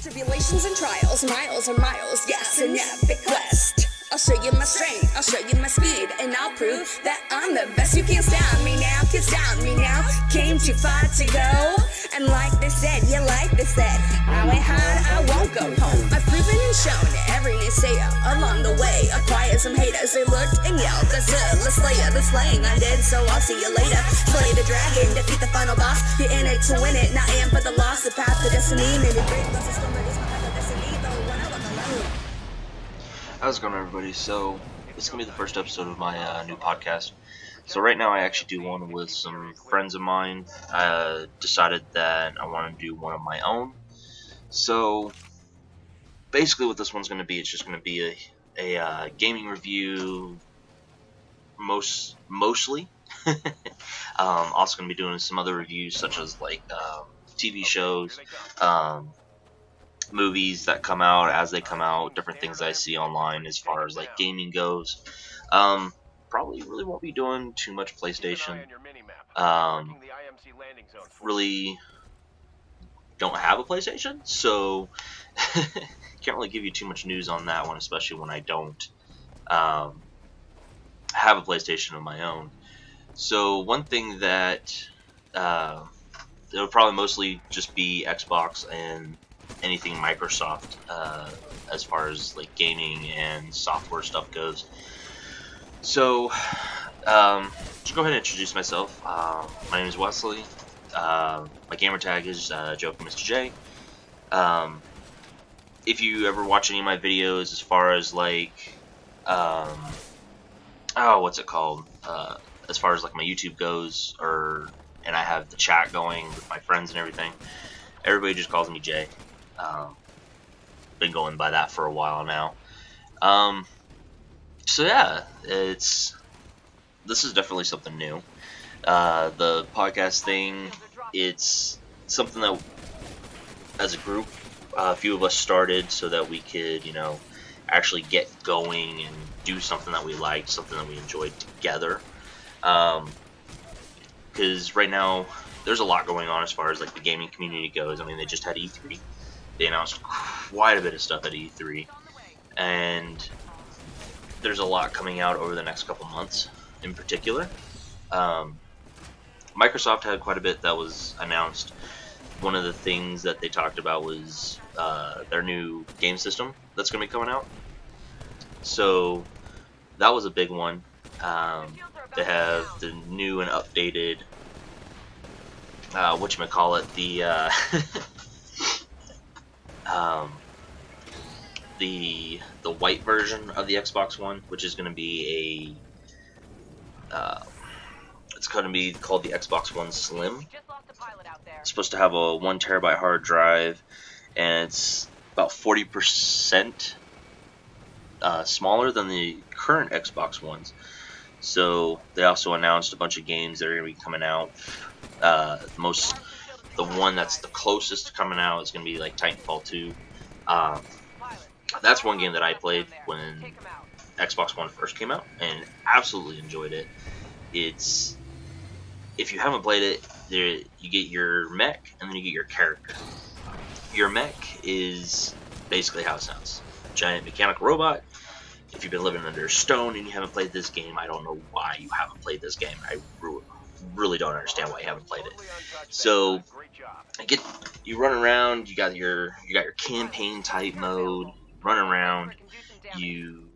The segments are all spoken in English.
Tribulations and trials, miles and miles, yes, an epic quest. I'll show you my strength, I'll show you my speed, and I'll prove that I'm the best. You can't stop me now, can't stop me now. Came too far to go, and like they said, yeah, like they said, I went hard, I won't go home. I've proven and shown every naysayer along the way. Acquired some haters, they looked and yelled, that's it, let's slay it, the slaying I did, so I'll see you later. Slay the dragon, defeat the final boss. You're in it to win it, not in for the loss. The path to destiny, maybe break those storm. How's it going, everybody? So, this is going to be the first episode of my new podcast. So right now I actually do one with some friends of mine. I decided that I want to do one of my own. So, basically what this one's going to be, it's just going to be a gaming review, mostly. Also going to be doing some other reviews, such as like TV shows, movies that come out as they come out, different things I see online as far as like gaming goes. Probably really won't be doing too much PlayStation. Really don't have a PlayStation, so can't really give you too much news on that one, especially when I don't have a PlayStation of my own. So one thing that it'll probably mostly just be Xbox and anything Microsoft as far as like gaming and software stuff goes. So to go ahead and introduce myself, my name is Wesley. My gamer tag is Joking Mr. J. If you ever watch any of my videos as far as like what's it called, as far as like my YouTube goes, and I have the chat going with my friends and everything, everybody just calls me Jay. Been going by that for a while now. So yeah, this is definitely something new. The podcast thing, it's something that as a group, a few of us started so that we could, actually get going and do something that we liked, something that we enjoyed together. Because right now there's a lot going on as far as like the gaming community goes. I mean, they just had E3. They announced quite a bit of stuff at E3, and there's a lot coming out over the next couple months in particular. Microsoft had quite a bit that was announced. One of the things that they talked about was their new game system that's going to be coming out. So that was a big one. They have the new and updated, the white version of the Xbox One, which is going to be it's going to be called the Xbox One Slim. It's supposed to have a 1 terabyte hard drive, and it's about 40% smaller than the current Xbox Ones. So they also announced a bunch of games that are going to be coming out. The one that's the closest to coming out is going to be like Titanfall 2. That's one game that I played when Xbox One first came out and absolutely enjoyed it. If you haven't played it, you get your mech and then you get your character. Your mech is basically how it sounds. Giant mechanical robot. If you've been living under a stone and you haven't played this game, I don't know why you haven't played this game. I really don't understand why you haven't played it. So you run around, you got your campaign type mode, run around, you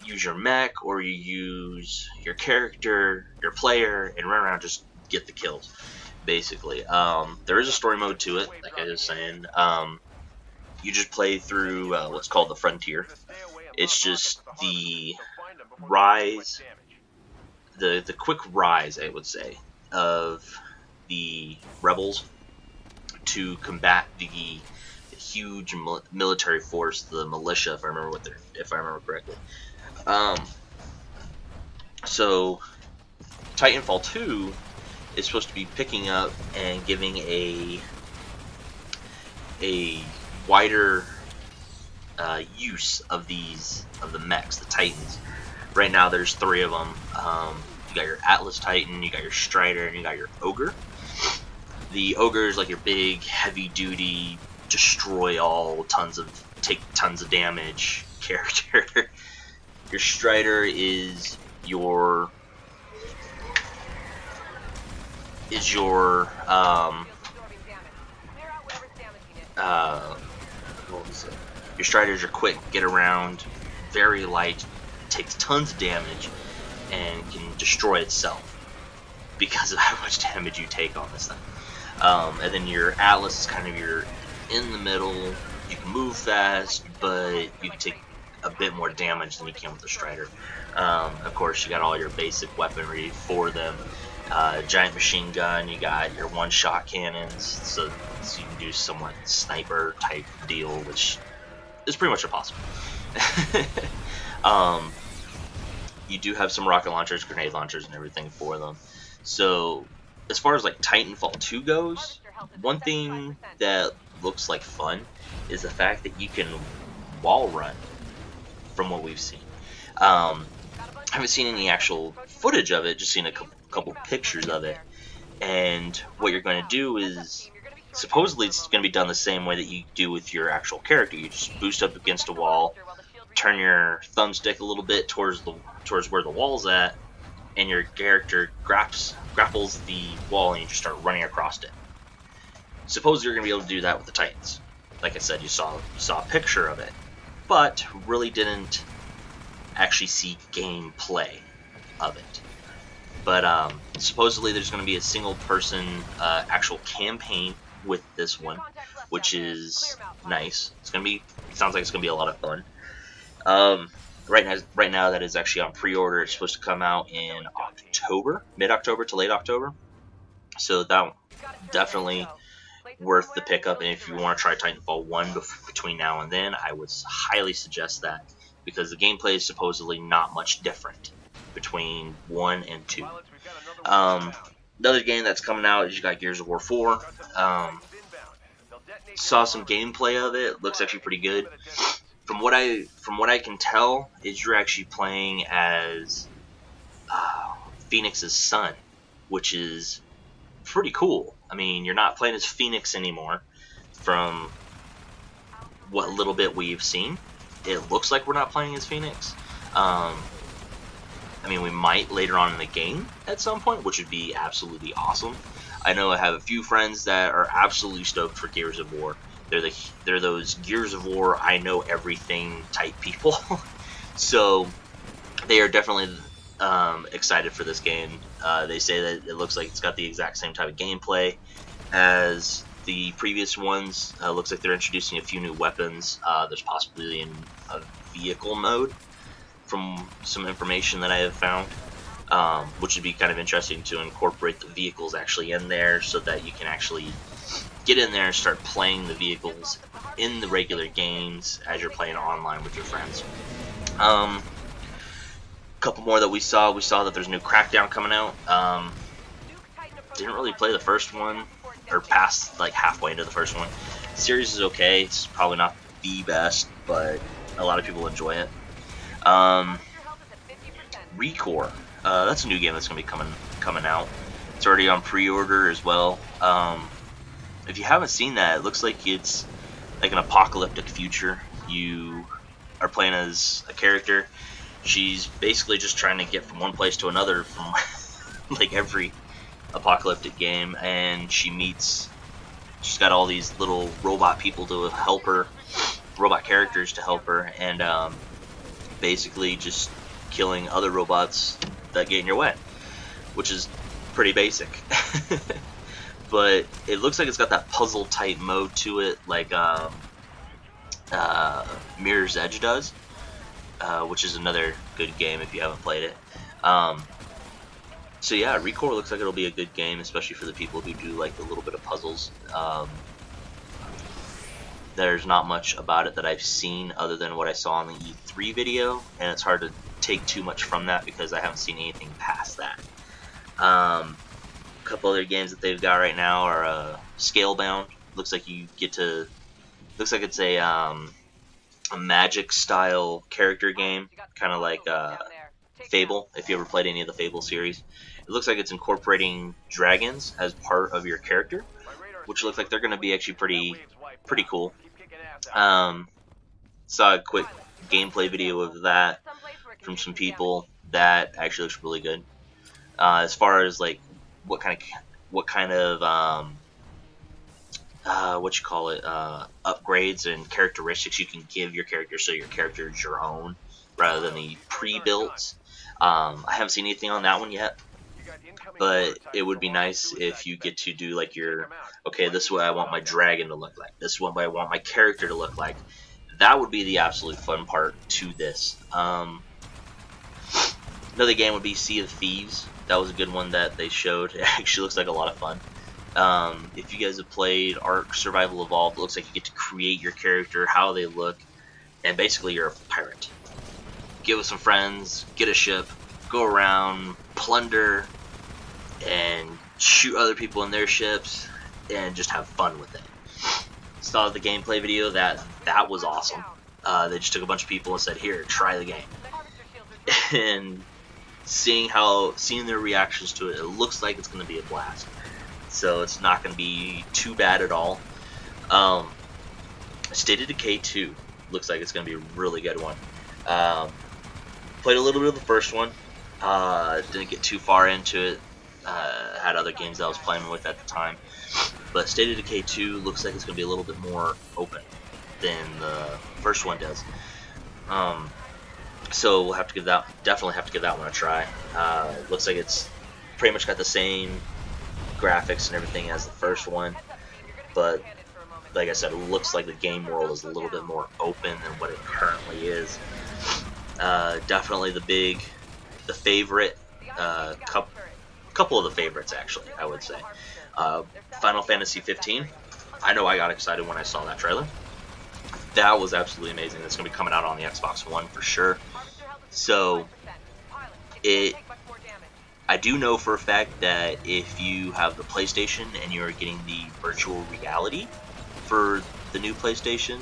use your mech or you use your character, your player, and run around, just get the kills, basically. There is a story mode to it, like I was saying. You just play through what's called the Frontier. It's just the rise, the quick rise, I would say, of the rebels to combat the huge military force, the militia, if I remember correctly. So Titanfall 2 is supposed to be picking up and giving a wider use of the mechs, the Titans. Right now there's 3 of them. You got your Atlas Titan, you got your Strider, and you got your Ogre. The Ogre is like your big, heavy-duty destroy all, take tons of damage character. Your Strider is your what was it? Your Striders are quick, get around, very light, takes tons of damage, and can destroy itself because of how much damage you take on this thing. And then your Atlas is kind of your in the middle. You can move fast, but you can take a bit more damage than you can with the Strider. Of course, you got all your basic weaponry for them. Giant machine gun, you got your one-shot cannons, so you can do somewhat sniper type deal, which is pretty much impossible. You do have some rocket launchers, grenade launchers, and everything for them. So as far as like Titanfall 2 goes, one thing that looks like fun is the fact that you can wall run. From what we've seen, I haven't seen any actual footage of it, just seen a couple pictures of it. And what you're going to do is, supposedly it's going to be done the same way that you do with your actual character. You just boost up against a wall, turn your thumbstick a little bit towards where the wall's at, and your character grapples the wall, and you just start running across it. Suppose you're going to be able to do that with the Titans. Like I said, you saw a picture of it, but really didn't actually see gameplay of it. But supposedly there's going to be a single person actual campaign with this one, which is nice. Sounds like it's going to be a lot of fun. Right now that is actually on pre-order. It's supposed to come out in October, mid-October to late October. So that definitely worth the pickup. And if you want to try Titanfall 1 between now and then, I would highly suggest that, because the gameplay is supposedly not much different between 1 and 2. Another game that's coming out is you got Gears of War 4. Saw some gameplay of it. Looks actually pretty good. From what I can tell, is you're actually playing as Phoenix's son, which is pretty cool. I mean, you're not playing as Phoenix anymore. From what little bit we've seen, it looks like we're not playing as Phoenix. I mean, we might later on in the game at some point, which would be absolutely awesome. I know I have a few friends that are absolutely stoked for Gears of War. They're those Gears of War, I know everything type people. So they are definitely excited for this game. They say that it looks like it's got the exact same type of gameplay as the previous ones. Looks like they're introducing a few new weapons. There's possibly a vehicle mode from some information that I have found, which would be kind of interesting to incorporate the vehicles actually in there, so that you can actually get in there and start playing the vehicles in the regular games as you're playing online with your friends. Couple more that we saw that there's a new Crackdown coming out. Didn't really play the first one, or past like halfway into the first one. The series is okay. It's probably not the best, but a lot of people enjoy it. Recore, that's a new game that's gonna be coming out. It's already on pre-order as well. If you haven't seen that, it looks like it's like an apocalyptic future. You are playing as a character. She's basically just trying to get from one place to another from like every apocalyptic game, and she's got all these little robot people to help her, robot characters to help her, and basically just killing other robots that get in your way, which is pretty basic. But it looks like it's got that puzzle type mode to it, like Mirror's Edge does, which is another good game if you haven't played it. So yeah, Recore looks like it'll be a good game, especially for the people who do like a little bit of puzzles. There's not much about it that I've seen other than what I saw on the E3 video, and it's hard to take too much from that because I haven't seen anything past that. A couple other games that they've got right now are Scalebound. Looks like it's a Magic style character game, kind of like Fable, if you ever played any of the Fable series. It looks like it's incorporating dragons as part of your character, which looks like they're going to be actually pretty pretty cool. Saw a quick gameplay video of that from some people. That actually looks really good. As far as like what kind of what you call it, upgrades and characteristics you can give your character, so your character is your own rather than the pre-built. I haven't seen anything on that one yet, but it would be nice if you get to do like your, okay, this is what I want my dragon to look like, this is what I want my character to look like. That would be the absolute fun part to this. Another game would be Sea of Thieves. That was a good one that they showed. It actually looks like a lot of fun. If you guys have played Ark Survival Evolved, it looks like you get to create your character, how they look, and basically you're a pirate. Get with some friends, get a ship, go around, plunder, and shoot other people in their ships, and just have fun with it. Saw the gameplay video. That was awesome. They just took a bunch of people and said, here, try the game. And seeing their reactions to it, it looks like it's going to be a blast. So it's not going to be too bad at all. State of Decay 2 looks like it's going to be a really good one. Played a little bit of the first one. Didn't get too far into it. Had other games that I was playing with at the time. But State of Decay 2 looks like it's going to be a little bit more open than the first one does. So we'll definitely have to give that one a try. Looks like it's pretty much got the same graphics and everything as the first one, but like I said, it looks like the game world is a little bit more open than what it currently is. Definitely the favorite, couple of the favorites actually, I would say. Final Fantasy 15. I know I got excited when I saw that trailer. That was absolutely amazing. It's going to be coming out on the Xbox One for sure. So I do know for a fact that if you have the PlayStation and you're getting the virtual reality for the new PlayStation,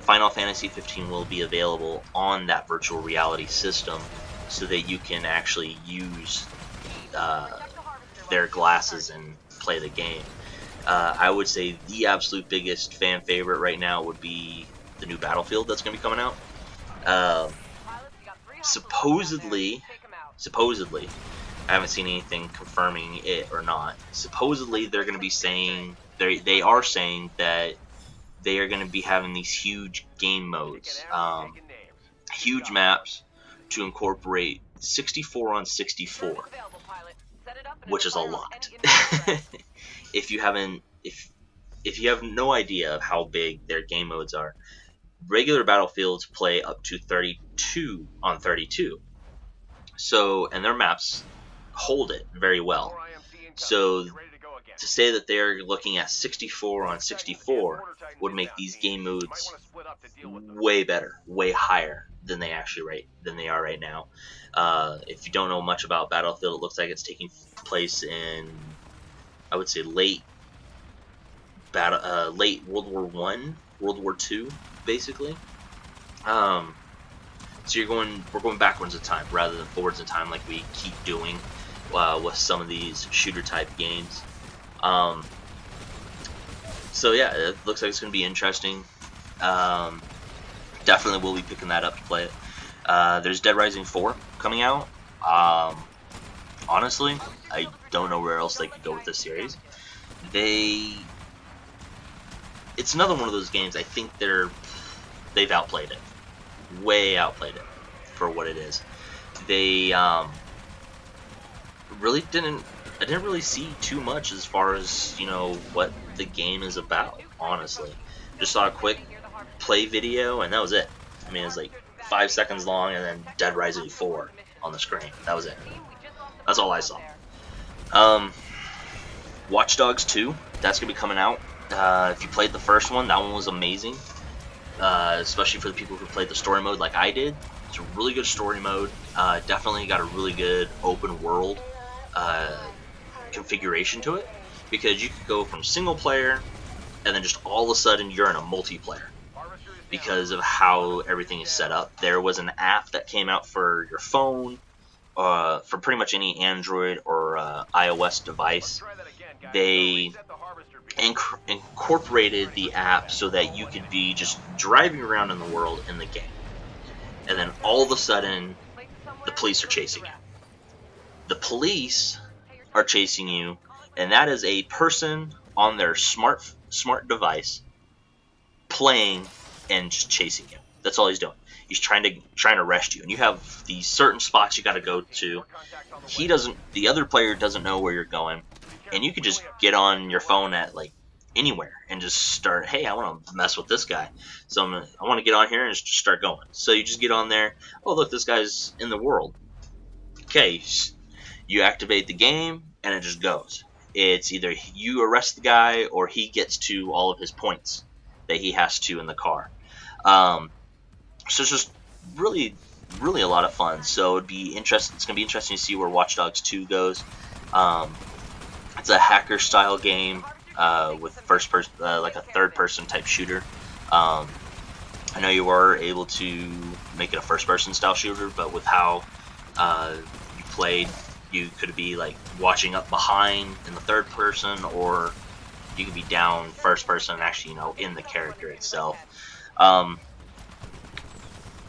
Final Fantasy 15 will be available on that virtual reality system, so that you can actually use their glasses and play the game. I would say the absolute biggest fan favorite right now would be the new Battlefield that's going to be coming out. Supposedly, I haven't seen anything confirming it or not. Supposedly, they're going to be saying, they are saying that they are going to be having these huge game modes, huge maps to incorporate 64 on 64, which is a lot. If you have no idea of how big their game modes are, regular Battlefields play up to 32 on 32. So, and their maps hold it very well. So, to say that they're looking at 64 on 64 would make these game modes way better, way higher than they are right now. If you don't know much about Battlefield, it looks like it's taking place in, I would say, late World War One, World War II, basically. So we're going backwards in time rather than forwards in time, like we keep doing with some of these shooter type games. So yeah, it looks like it's going to be interesting. Definitely will be picking that up to play it. There's Dead Rising 4 coming out. Honestly, I don't know where else they could go with this series. It's another one of those games. I think they've outplayed it, way outplayed it for what it is. They really didn't. I didn't really see too much as far as what the game is about. Honestly, just saw a quick play video and that was it. I mean, it's like 5 seconds long and then Dead Rising 4 on the screen. That was it. That's all I saw. Watch Dogs 2. That's gonna be coming out. If you played the first one, that one was amazing. Especially for the people who played the story mode like I did. It's a really good story mode. Definitely got a really good open world configuration to it, because you could go from single player and then just all of a sudden you're in a multiplayer because of how everything is set up. There was an app that came out for your phone, for pretty much any Android or iOS device, they incorporated the app so that you could be just driving around in the world in the game, and then all of a sudden the police are chasing you. The police are chasing you, and that is a person on their smart device playing and just chasing you. That's all he's doing. He's trying to arrest you, and you have these certain spots you got to go to. The other player doesn't know where you're going, and you could just get on your phone at like anywhere and just start. Hey, I want to mess with this guy, so I want to get on here and just start going. So you just get on there. Oh, look, this guy's in the world. Okay, you activate the game, and it just goes. It's either you arrest the guy or he gets to all of his points that he has to in the car. So it's just really, really a lot of fun. So it'd be interesting. It's gonna be interesting to see where Watch Dogs 2 goes. It's a hacker style game with first person, like a third person type shooter. I know you were able to make it a first person style shooter, but with how you played, you could be like watching up behind in the third person, or you could be down first person and actually, in the character itself.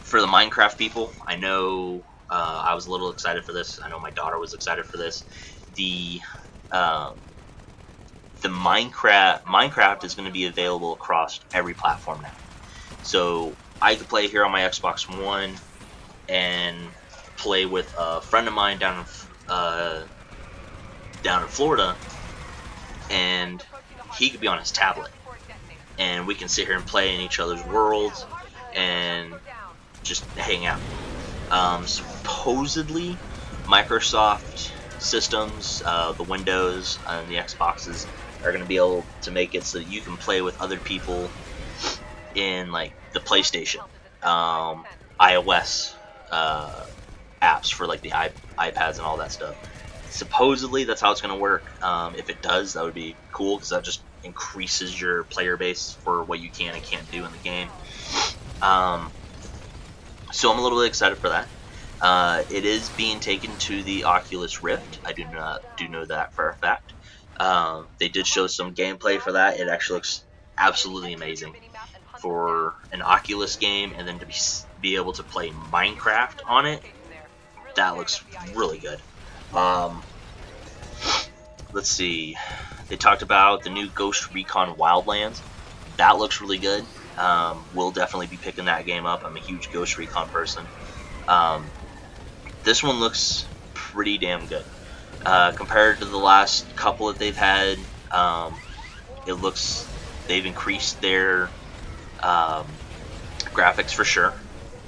For the Minecraft people, I know I was a little excited for this. I know my daughter was excited for this. The Minecraft is going to be available across every platform now. So I could play here on my Xbox One and play with a friend of mine down in Florida, and he could be on his tablet, and we can sit here and play in each other's worlds and just hang out. Supposedly, Microsoft systems, the Windows and the Xboxes, are going to be able to make it so that you can play with other people in like the PlayStation, iOS apps for like the iPads and all that stuff. Supposedly, that's how it's going to work. If it does, that would be cool, because that just increases your player base for what you can and can't do in the game. So I'm a little bit excited for that. It is being taken to the Oculus Rift. I do know that for a fact. They did show some gameplay for that. It actually looks absolutely amazing for an Oculus game, and then to be able to play Minecraft on it. That looks really good. Let's see. They talked about the new Ghost Recon Wildlands. That looks really good. We'll definitely be picking that game up. I'm a huge Ghost Recon person. This one looks pretty damn good. Compared to the last couple that they've had, they've increased their graphics for sure.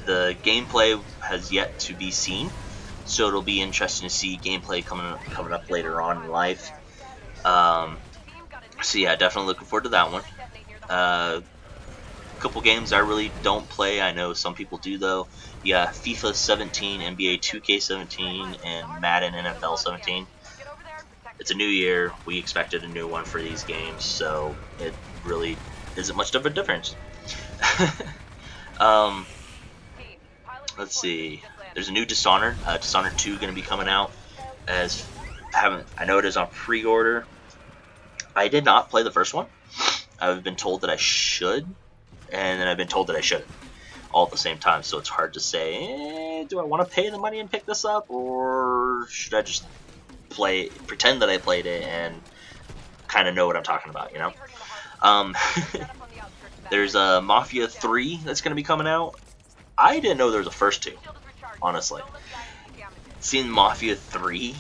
The gameplay has yet to be seen, so it'll be interesting to see gameplay coming up later on in life. So yeah, definitely looking forward to that one. Couple games I really don't play. I know some people do though. Yeah, FIFA 17, NBA 2K17, and Madden NFL 17. It's a new year. We expected a new one for these games, so it really isn't much of a difference. Let's see. There's a new Dishonored. Dishonored 2 going to be coming out. I know it is on pre-order. I did not play the first one. I've been told that I should, and then I've been told that I shouldn't, all at the same time. So it's hard to say, do I want to pay the money and pick this up, or should I just pretend that I played it and kind of know what I'm talking about, There's a Mafia 3 that's going to be coming out. I didn't know there was a first two, honestly. Seeing Mafia 3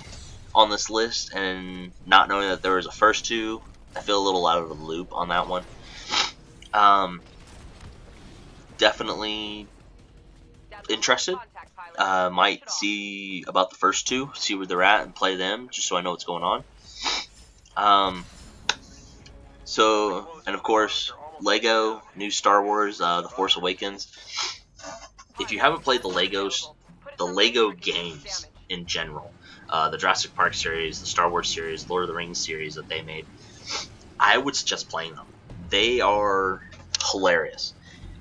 on this list and not knowing that there was a first two, I feel a little out of the loop on that one. Definitely interested. Might see about the first two, see where they're at, and play them just so I know what's going on. And of course, Lego, new Star Wars, The Force Awakens. If you haven't played the Lego games in general, the Jurassic Park series, the Star Wars series, Lord of the Rings series that they made, I would suggest playing them. They are hilarious.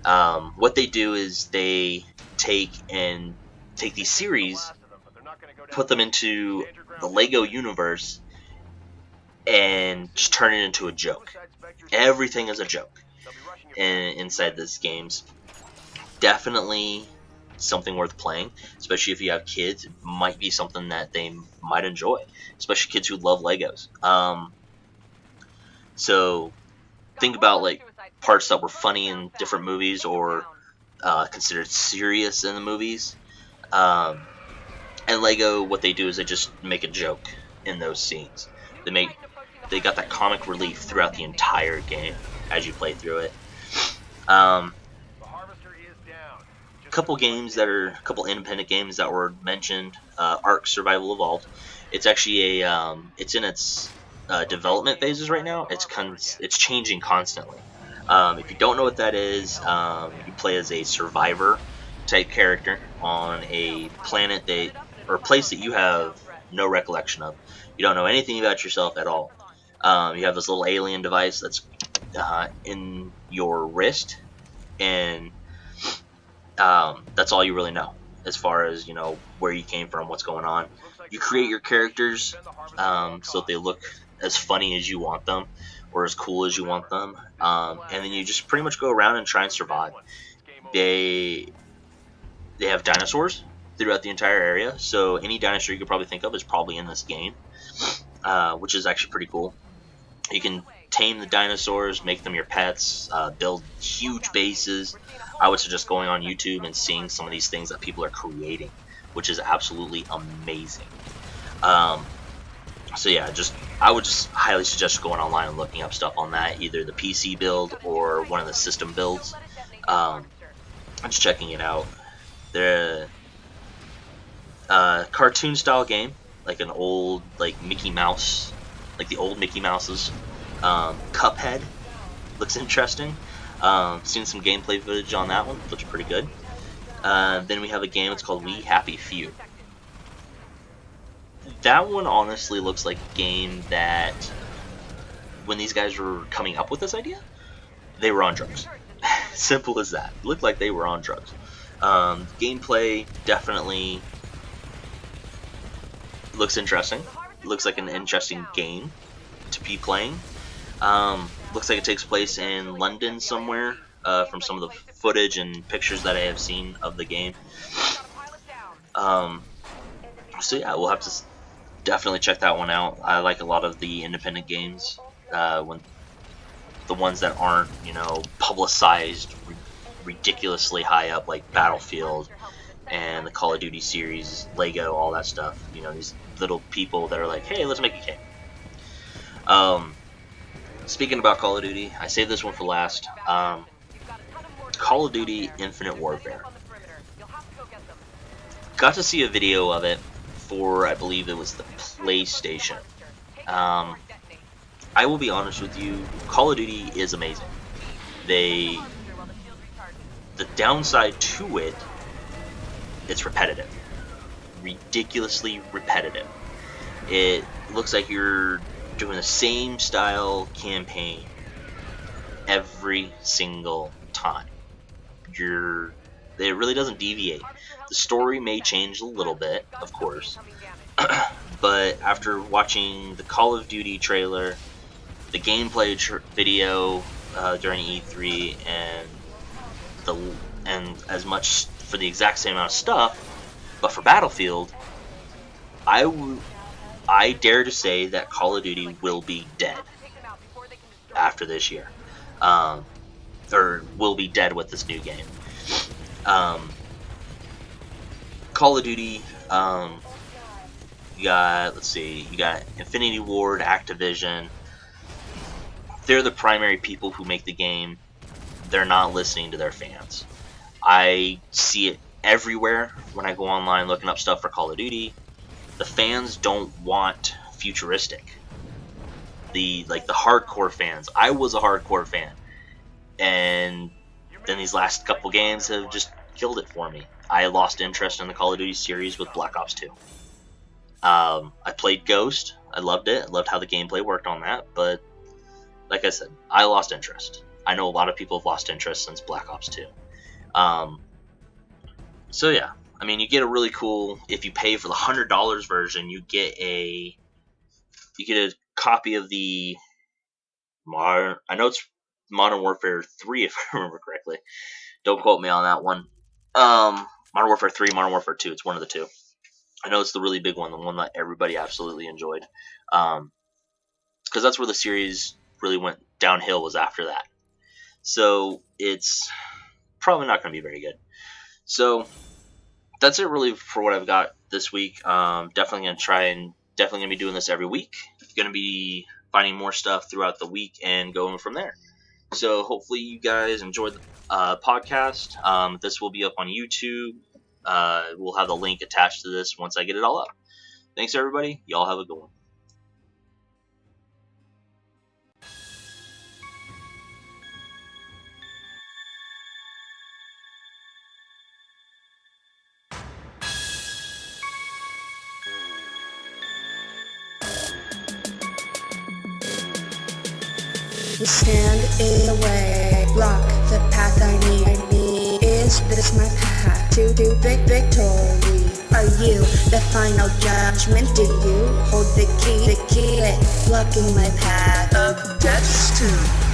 What they do is they take these series, put them into the Lego universe, and just turn it into a joke. Everything is a joke inside these games. Definitely something worth playing, especially if you have kids. It might be something that they might enjoy, especially kids who love Legos. So think about like parts that were funny in different movies or considered serious in the movies. Um, and Lego, what they do is they just make a joke in those scenes. They got that comic relief throughout the entire game as you play through it. Couple independent games that were mentioned. Ark Survival Evolved. It's actually it's in its development phases right now. It's changing constantly. If you don't know what that is, you play as a survivor type character on a planet or place that you have no recollection of. You don't know anything about yourself at all. You have this little alien device that's in your wrist, and that's all you really know as far as where you came from, what's going on. You create your characters so that they look as funny as you want them or as cool as you want them, and then you just pretty much go around and try and survive. They have dinosaurs throughout the entire area, so any dinosaur you could probably think of is probably in this game, which is actually pretty cool. You can tame the dinosaurs, make them your pets, build huge bases. I would suggest going on YouTube and seeing some of these things that people are creating, which is absolutely amazing. So yeah, I would just highly suggest going online and looking up stuff on that, either the PC build or one of the system builds. I'm just checking it out. The cartoon style game, like an old Mickey Mouse, like the old Mickey Mouses. Cuphead looks interesting. Seen some gameplay footage on that one. Looks pretty good. Then we have a game. It's called We Happy Few. That one honestly looks like a game that when these guys were coming up with this idea, they were on drugs. Simple as that. It looked like they were on drugs. Gameplay definitely looks interesting. Looks like an interesting game to be playing. Looks like it takes place in London somewhere, from some of the footage and pictures that I have seen of the game. So yeah, we'll have to definitely check that one out. I like a lot of the independent games, when the ones that aren't, publicized ridiculously high up, like Battlefield and the Call of Duty series, Lego, all that stuff. These little people that are like, hey, let's make a game. Speaking about Call of Duty, I saved this one for last. Call of Duty Infinite Warfare. Got to see a video of it for, I believe it was the PlayStation. I will be honest with you, Call of Duty is amazing. The downside to it, it's repetitive. Ridiculously repetitive. It looks like you're doing the same style campaign every single time. It really doesn't deviate. The story may change a little bit, of course, but after watching the Call of Duty trailer, the gameplay video during E3, and as much for the exact same amount of stuff, but for Battlefield, I dare to say that Call of Duty will be dead after this year, or will be dead with this new game. Call of Duty, you got Infinity Ward, Activision. They're the primary people who make the game. They're not listening to their fans. I see it everywhere when I go online looking up stuff for Call of Duty. The fans don't want futuristic. The hardcore fans. I was a hardcore fan, and then these last couple games have just killed it for me. I lost interest in the Call of Duty series with Black Ops 2. I played Ghost. I loved it. I loved how the gameplay worked on that, but like I said, I lost interest. I know a lot of people have lost interest since Black Ops 2. So yeah, I mean, you get a really cool, if you pay for the $100 version, you get a copy of the I know it's Modern Warfare 3 if I remember correctly. Don't quote me on that one. Modern Warfare 3, Modern Warfare 2. It's one of the two. I know it's the really big one, the one that everybody absolutely enjoyed. Because that's where the series really went downhill, was after that. So it's probably not going to be very good. So that's it really for what I've got this week. Definitely going to be doing this every week. Going to be finding more stuff throughout the week and going from there. So hopefully you guys enjoyed the podcast. This will be up on YouTube. We'll have the link attached to this once I get it all up. Thanks, everybody. Y'all have a good one. You stand in the way, block the path I need. Is this my path to big victory? Are you the final judgment? Do you hold the key, blocking my path of destiny?